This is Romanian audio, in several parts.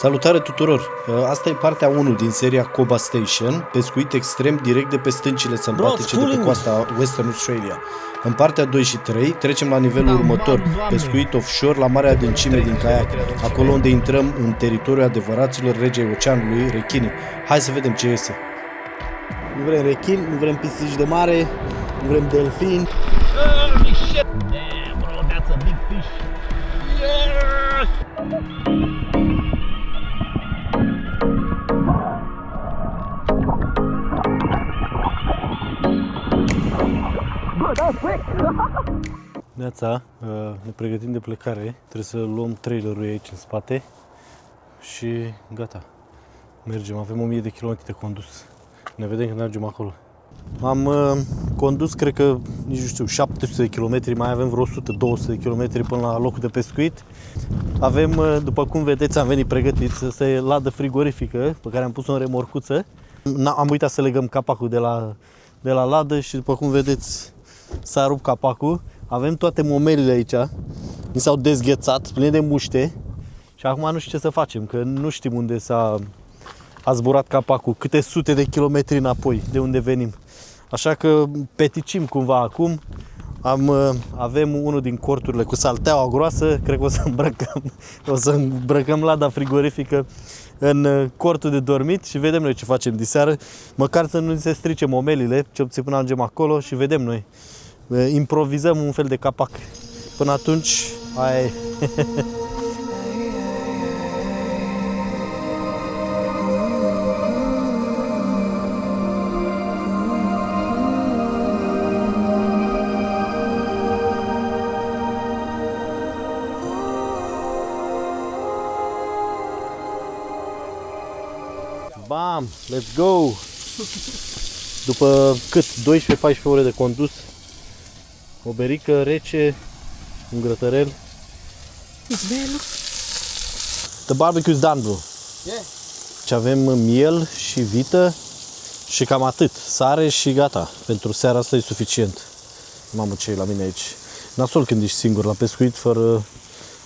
Salutare tuturor! Asta e partea 1 din seria Coba Station, pescuit extrem direct de pe stâncile sălbatice de pe coasta Western Australia. În partea 2 și 3 trecem la nivelul următor, pescuit offshore la mare adâncime din caiac, acolo unde intrăm în teritoriul adevăraților regei oceanului, rechinii. Hai să vedem ce iese. Nu vrem rechini, nu vrem pisici de mare, nu vrem delfini. Holy shit! Damn, bro, that's a big fish. Yeah! Neața, ne pregătim de plecare, trebuie să luăm trailerul aici în spate și gata, mergem, avem 1000 de kilometri de condus, ne vedem când mergem acolo. Am condus, cred că, nici nu știu, 700 de kilometri, mai avem vreo 100-200 de kilometri până la locul de pescuit. Avem, după cum vedeți, am venit pregătiți, asta e ladă frigorifică pe care am pus-o în remorcuță. Am uitat să legăm capacul de la ladă și după cum vedeți s-a rupt capacul. Avem toate momelile aici, mi s-au dezghețat, pline de muște și acum nu știu ce să facem, că nu știm unde a zburat capacul, câte sute de kilometri înapoi de unde venim. Așa că peticim cumva acum. Avem unul din corturile cu salteaua groasă, cred că o să îmbrăcăm lada frigorifică în cortul de dormit și vedem noi ce facem diseară, măcar să nu se strice momelile, ce puțin până ajungem acolo și vedem noi. Improvizăm un fel de capac. Până atunci, aia e. Bam! Let's go! După cât? 12-14 ore de condus, o berică rece, un grătărel. The barbecue's done, bro. Yeah. Și avem miel și vită și cam atât. Sare și gata. Pentru seara asta e suficient. Mamă, ce e la mine aici. Nasol când ești singur la pescuit, fără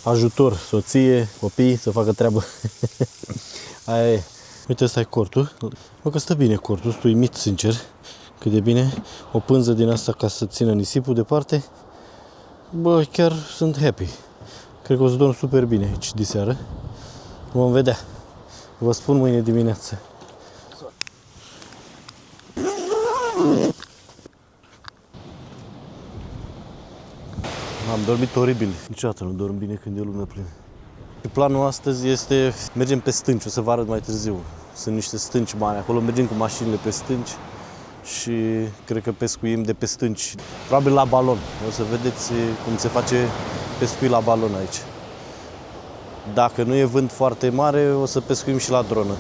ajutor, soție, copii, să facă treabă. Aia e. Uite, ăsta e cortul. Bă, că stă bine cortul, sunt uimit, sincer, cât de bine. O pânză din asta ca să țină nisipul departe. Bă, chiar sunt happy. Cred că o să dorm super bine aici diseară. Vom vedea. Vă spun mâine dimineață. Am dormit oribil. Niciodată nu dorm bine când e lună plină. Planul astăzi este, mergem pe stânci, o să vă arăt mai târziu. Sunt niște stânci mari acolo, mergem cu mașinile pe stânci și cred că pescuim de pe stânci, probabil la balon. O să vedeți cum se face pescuit la balon aici. Dacă nu e vânt foarte mare, o să pescuim și la dronă.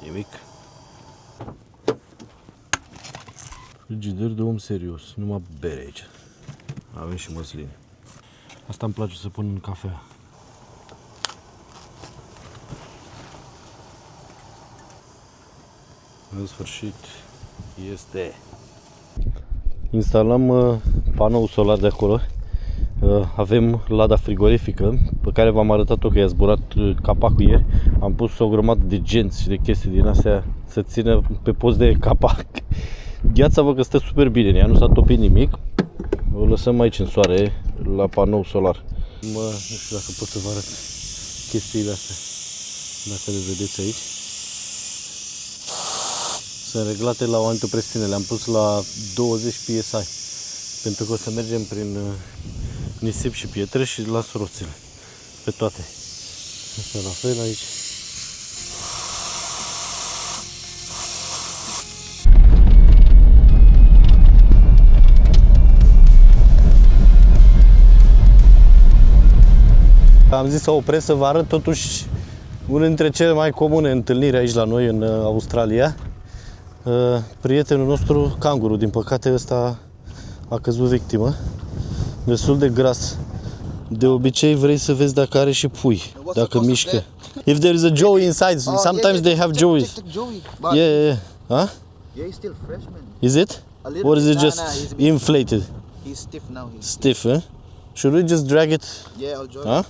Nimic. Frigider de om serios, numai bere aici. Avem și măsline. Asta îmi place să pun în cafea. În sfârșit este. Instalăm panoul solar de acolo. Avem lada frigorifică pe care v-am arătat-o că i-a zburat capacul ieri. Am pus o grămadă de genți și de chestii din astea să țină pe post de capac. Gheața văd că stă super bine în ea, nu s-a topit nimic. O lăsăm aici în soare, la panou solar. Nu știu dacă pot să vă arăt chestiile astea, dacă le vedeți aici. Sunt reglate la o anumită presiune, le-am pus la 20 PSI. Pentru că o să mergem prin nisip și pietre și las roțile pe toate. Asta la fel aici. Am zis să opresc să vă arăt totuși una dintre cele mai comune întâlniri aici la noi în Australia. Prietenul nostru, canguru, din păcate ăsta a căzut victimă. Destul de gras. De obicei vrei să vezi dacă are și pui, dacă mișcă. If there is a joey inside, sometimes they have joeys. Yeah. Huh? Yeah, he's still fresh, man. Is it? A little Or is bit. it Nah, just nah, he's a bit- inflated? He's stiff now. He's Stiff, eh? Should we just drag it? yeah, I'll join. Huh?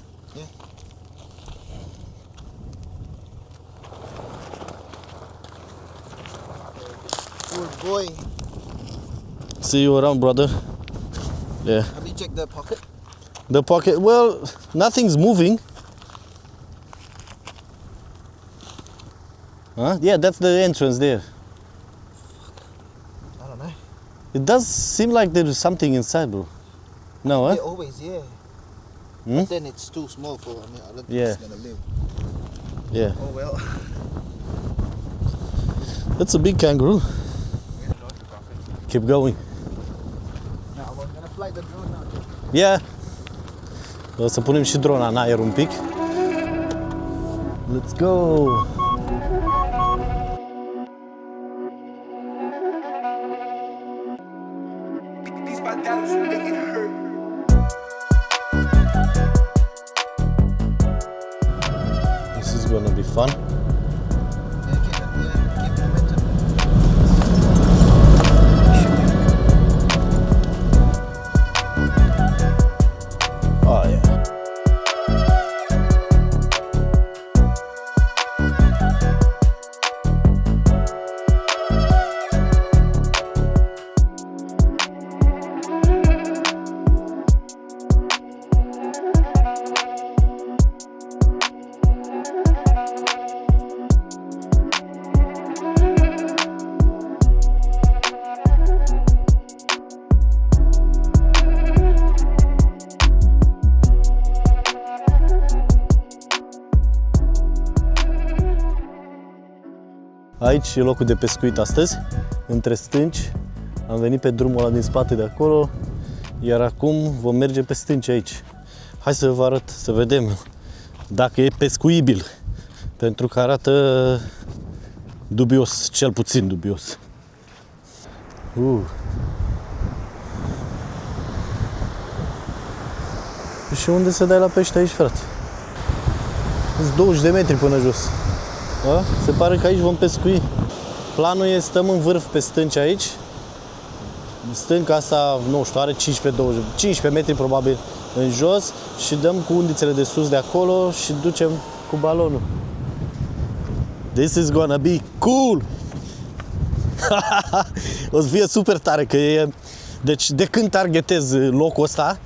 Poor boy. See you around, brother. Yeah. Have you checked the pocket? The pocket, well, nothing's moving. Huh? Yeah, that's the entrance there. I don't know. It does seem like there is something inside, bro. No, huh? Yeah, always, yeah. Hmm? But then it's too small for. I mean, I don't think Yeah. it's gonna live. Yeah. Oh well. That's a big kangaroo. Keep going. Now we're gonna fly the drone now. Yeah. O să punem și drona în aer un pic. Let's go. These my doubts make it hurt. This is gonna be fun. Yeah, keep momentum. Oh yeah. Aici e locul de pescuit astăzi, între stânci. Am venit pe drumul ăla din spate de acolo, iar acum vom merge pe stânci aici. Hai să vă arăt, să vedem dacă e pescuibil, pentru că arată dubios, cel puțin dubios. Și unde să dai la pește aici, frate? Sunt 20 de metri până jos. A? Se pare că aici vom pescui. Planul e stăm în vârf pe stânci aici. Stânca asta, nu știu, are 15 metri probabil în jos și dăm cu undițele de sus de acolo și ducem cu balonul. This is gonna be cool! O să fie super tare că e... Deci de când targetez locul ăsta,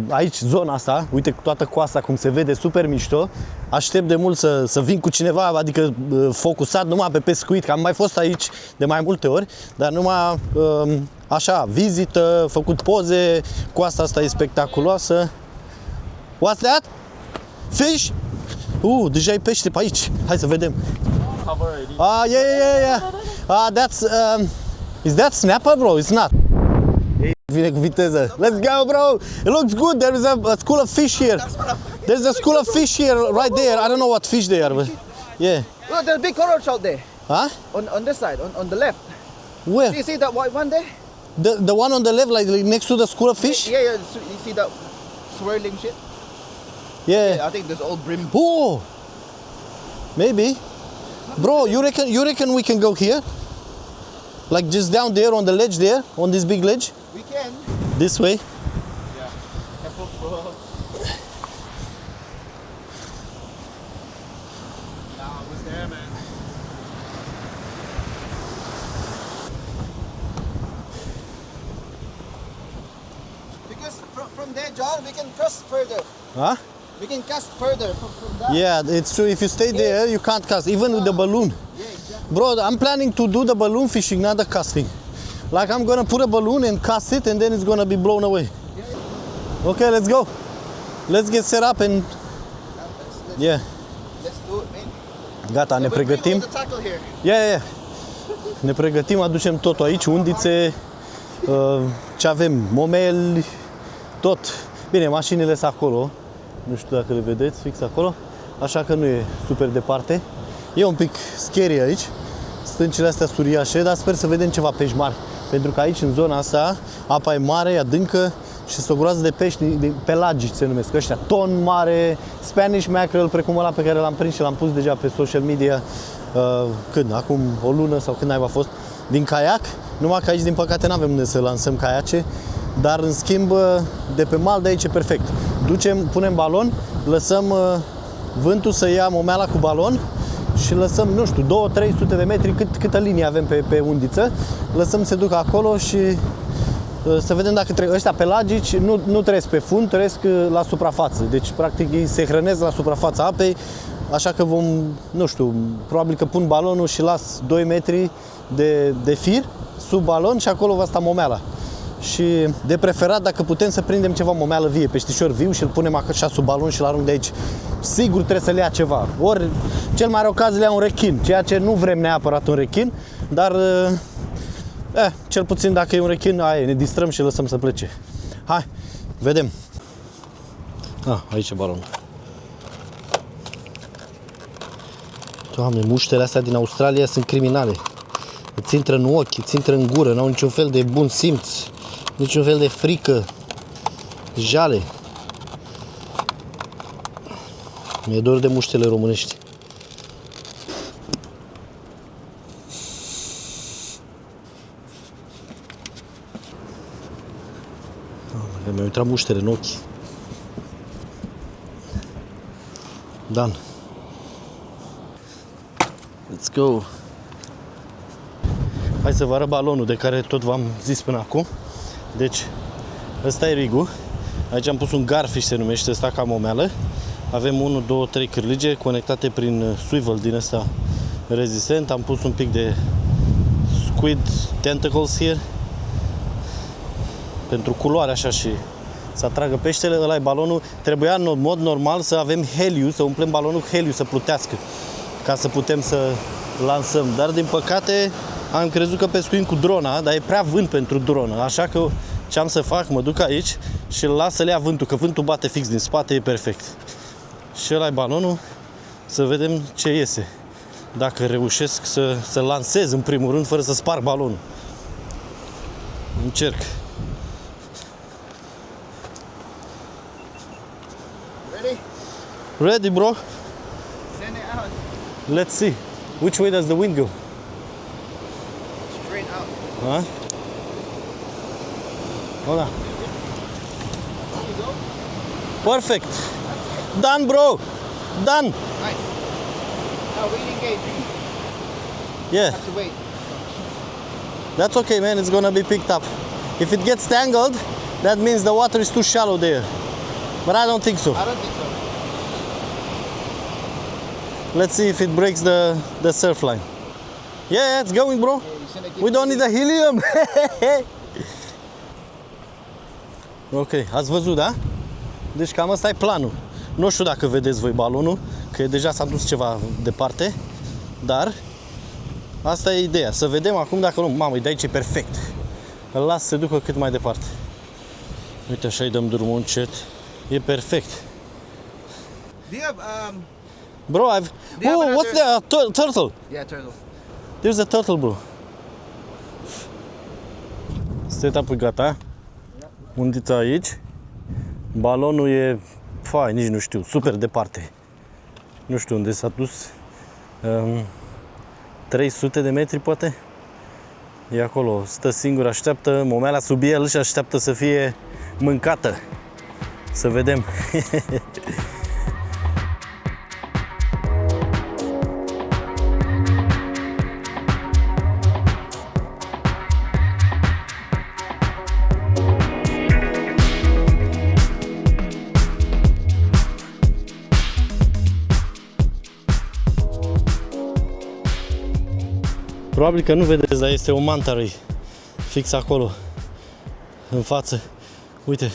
aici, zona asta, uite toată coasta cum se vede, super mișto. Aștept de mult să vin cu cineva, adică focusat numai pe pescuit, că am mai fost aici de mai multe ori, dar numai așa, vizită, făcut poze, coasta asta e spectaculoasă. What's that? Fish? Deja e pește pe aici. Hai să vedem. Yeah. That's, is that snapper, bro? It's not. Vine cu viteză. Let's go, bro! It looks good. There is a school of fish here. There's a school of fish here, right there. I don't know what fish they are, but yeah. Look, there's a big cockroach out there. Huh? On this side, on the left. Where? Do you see that white one there? The one on the left, like next to the school of fish? Yeah. You see that swirling shit? Yeah. I think there's old brim. Oh, maybe. Bro, you reckon we can go here? Like just down there on the ledge there, on this big ledge? We can. This way? Careful, bro. Nah, what's there, man? Because from there, John, we can cast further. Huh? We can cast further from that. Yeah, it's true. If you stay there, you can't cast, even with the balloon. Bro, I'm planning to do the balloon fishing, not the casting. Like I'm gonna put a balloon and cast it and then it's gonna be blown away. Okay, let's go. Let's get set up and... Yeah. Let's do it, man. Gata, ne We'll bring all pregătim. the tackle here. Yeah. Ne pregătim, aducem totul aici, undițe, ce avem, momeli, tot. Bine, mașinile sunt acolo, nu știu dacă le vedeți, fix acolo, așa că nu e super departe. E un pic scary aici, stâncile astea sunt uriașe, dar sper să vedem ceva pești mari. pentru că aici, în zona asta, apa e mare, e adâncă și sunt o groază de pești pelagici, se numesc ăștia. Ton mare, Spanish mackerel, precum ăla pe care l-am prins și l-am pus deja pe social media, când? Acum o lună sau când naiba a fost, din caiac. Numai că aici, din păcate, nu avem unde să lansăm caiace, dar, în schimb, de pe mal de aici e perfect. Punem balon, lăsăm vântul să ia momeala cu balon și lăsăm, nu știu, 200-300 de metri, câtă linie avem pe undiță, lăsăm să se ducă acolo și să vedem dacă ăștia pelagici nu trăiesc pe fund, trăiesc la suprafață. Deci, practic, ei se hrănesc la suprafața apei, așa că nu știu, probabil că pun balonul și las 2 metri de fir sub balon și acolo va sta momeala. Și de preferat, dacă putem, să prindem ceva momeală vie, peștișor viu și îl punem așa sub balon și îl arunc de aici. Sigur trebuie să le ia ceva. Ori cel mai rău caz le ia un rechin, ceea ce nu vrem neapărat un rechin, dar cel puțin dacă e un rechin, ne distrăm și lăsăm să plece. Hai, vedem. Aici e balonul. Doamne, muștele astea din Australia sunt criminale. Îți intră în ochi, îți intră în gură, n-au niciun fel de bun simț, niciun fel de frică, jale. Mi-e dor de muștele românești. Mi-au intrat muștele în ochi. Dan. Let's go! Hai să vă arăt balonul de care tot v-am zis până acum. Deci, ăsta e rigul. Aici am pus un garfish, se numește, ăsta ca momeală. Avem 1, 2, 3 cârlige conectate prin swivel din ăsta rezistent. Am pus un pic de squid tentacles here pentru culoare așa și să atragă peștele. Ăla e balonul. Trebuia în mod normal să avem heliu, să umplem balonul cu heliu, să plutească, ca să putem să lansăm. Dar din păcate am crezut că pescuim cu drona, dar e prea vânt pentru dronă. Așa că ce am să fac? Mă duc aici și îl las să le ia vântul, că vântul bate fix din spate, e perfect. Și ăla e balonul, să vedem ce iese. Dacă reușesc să lansez în primul rând fără să sparg balonul. Încerc. Ready? Ready, bro? Send it out. Let's see. Which way does the wind go? Straight out. Huh? Hold on. Perfect. Done, bro. Done. Nice. Now we engage. Yeah. Have to wait. That's okay, man. It's gonna be picked up. If it gets tangled, that means the water is too shallow there. But I don't think so. I don't think so. Let's see if it breaks the surf line. Yeah, it's going, bro. We don't need a helium. Ok, ați văzut, da? Deci cam ăsta e planul. Nu știu dacă vedeți voi balonul, că deja s-a dus ceva departe, dar asta e ideea. Să vedem acum dacă nu. Mamă, de aici e perfect. Îl las să se ducă cât mai departe. Uite, așa îi dăm drumul încet. E perfect. Do you have Bro, I've... you have Oh, what's another- that? Turtle. Yeah, turtle. There's a turtle, bro. Setup-ul gata. Undița aici. Balonul e... nici nu știu, super departe. Nu știu unde s-a dus. 300 de metri, poate? E acolo, stă singur, așteaptă momeala sub el și așteaptă să fie mâncată. Să vedem. Probabil că nu vedeți, dar este o manta ray fix acolo, în față. Uite.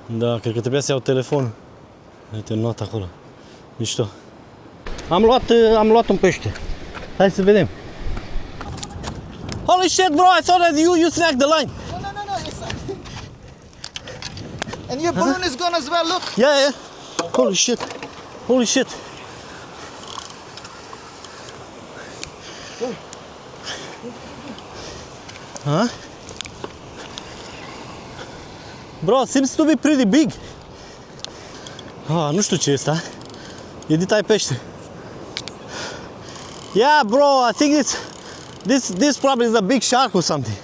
Da, cred că trebuia să iau telefonul. Uite, not acolo. Mișto. Am luat un pește. Hai să vedem. Holy shit, bro! I thought that you snagged the line. No, it's and your balloon is gone as well, look. Yeah. Holy shit. Holy shit. Huh? Bro, seems to be pretty big. Nu știu ce e ăsta. E de tai pește. Yeah, bro, I think this probably is a big shark or something.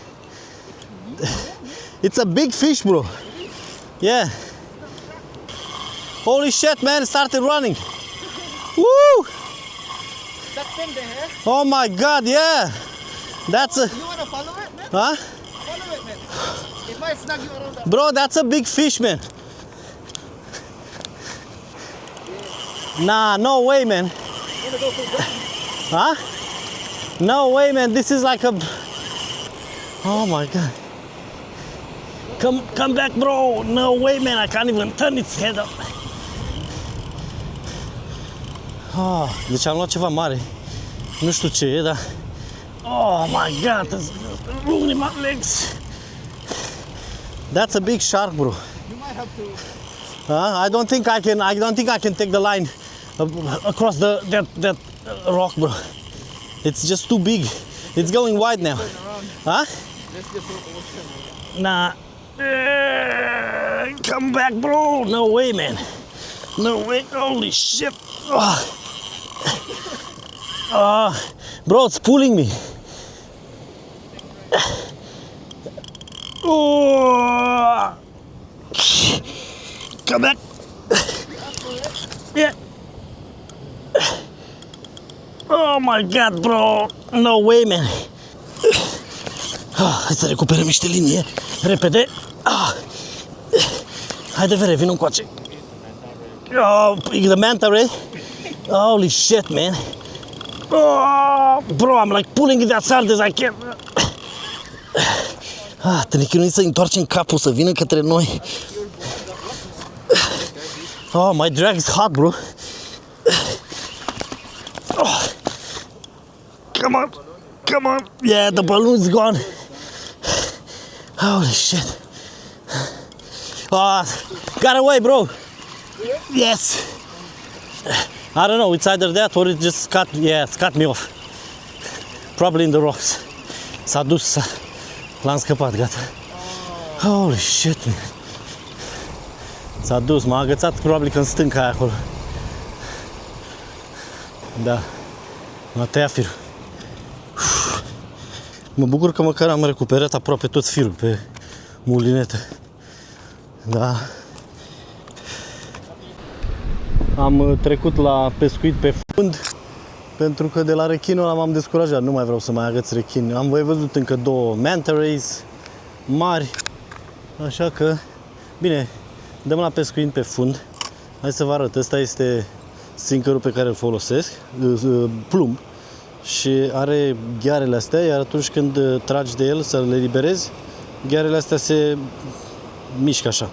It's a big fish, bro. Yeah. Holy shit, man, it started running. Woo! That thing there, Oh my god, yeah. That's a... you wanna follow it, man? Huh? Follow it, man. It might snag you around that. Bro, that's a big fish, man. Nah, no way, man. Wanna go for a break? Huh? No way, man. This is like a... Oh my god. Come back, bro. No way, man. I can't even turn its head up. Deci am luat ceva mare. Nu știu ce e, dar... Oh my god, it's ruining my legs. That's a big shark, bro. You might have to. I don't think I can take the line across that rock, bro. It's just too big. It's going wide now. Huh? Let's just hope it was Nah. Come back, bro. No way, man. No way. Holy shit. Bro, it's pulling me. Come back. Yeah. Oh my god, bro. No way, man. Hai să recuperăm niște linie. Repede. Haide, vere, vină încoace. The manta ray. Holy shit, man. Bro, I'm like pulling it as hard as I can. Te ne chinuim să întoarcem capul, să vină către noi. My drag is hot, bro. Come on. Yeah, the balloon's gone. Holy shit. Got away, bro. Yes. I don't know, it's either that or it just it's cut me off. Probably in the rocks. S-a dus, l-am scăpat, gata. Holy shit, man. S-a dus, m-a agățat probabil că în stânca aia acolo. Da, m-a tăiat firul. Mă bucur că măcar am recuperat aproape tot firul pe mulinetă. Da. Am trecut la pescuit pe fund pentru că de la rechinul ăla m-am descurajat, nu mai vreau să mai agăț rechin. Am văzut încă 2 manta rays mari, așa că, bine, dăm la pescuit pe fund. Hai să vă arăt, ăsta este sinkerul pe care îl folosesc, plumb, și are ghearele astea, iar atunci când tragi de el să le liberezi, ghearele astea se mișcă așa.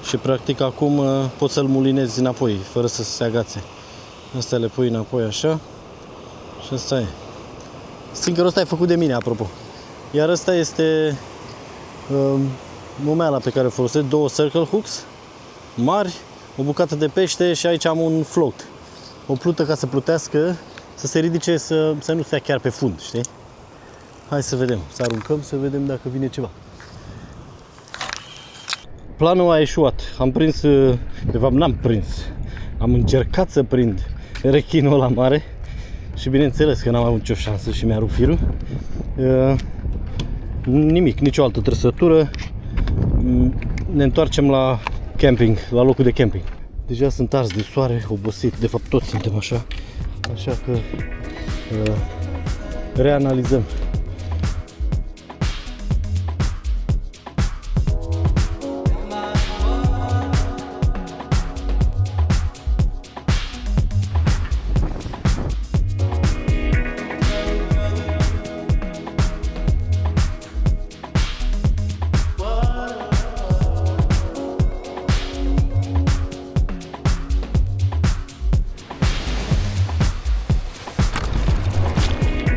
Și practic acum poți să-l mulinezi înapoi, fără să se agațe. Astea le pui înapoi așa și asta e. Sinkerul ăsta e făcut de mine, apropo. Iar ăsta este momeala pe care o folosesc, 2 circle hooks mari, o bucată de pește și aici am un float. O plută ca să plutească, să se ridice, să nu stea chiar pe fund, știi? Hai să vedem, să aruncăm, să vedem dacă vine ceva. Planul a eșuat. Am prins, de fapt n-am prins, am încercat să prind rechinul ăla mare și bineînțeles că n-am avut nicio șansă și mi-a rupt firul. Nimic, nicio altă trăsătură. Ne întoarcem la camping, la locul de camping. Deja sunt ars de soare, obosit, de fapt toți suntem așa, așa că reanalizăm.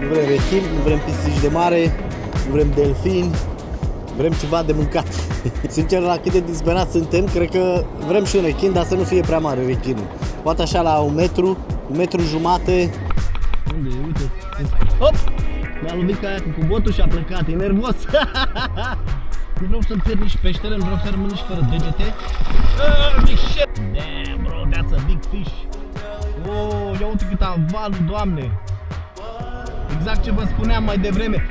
Nu vrem rechin, nu vrem pisici de mare, nu vrem delfini, vrem ceva de mâncat. Sincer, la cât de disperat suntem, cred că vrem și un rechin, dar să nu fie prea mare rechinul. Poate așa la 1 metru, 1,5 metru. Unde e? Uite. Hop! M-a lovit ca aia cu botul și a plecat, e nervos. Nu vreau să-mi pierd nici peștele, nu vreau să rămân nici fără degete. Big shit! Damn, bro, that's a big fish. Oh, ia uite cât avalul, Doamne! Exact ce vă spuneam mai devreme.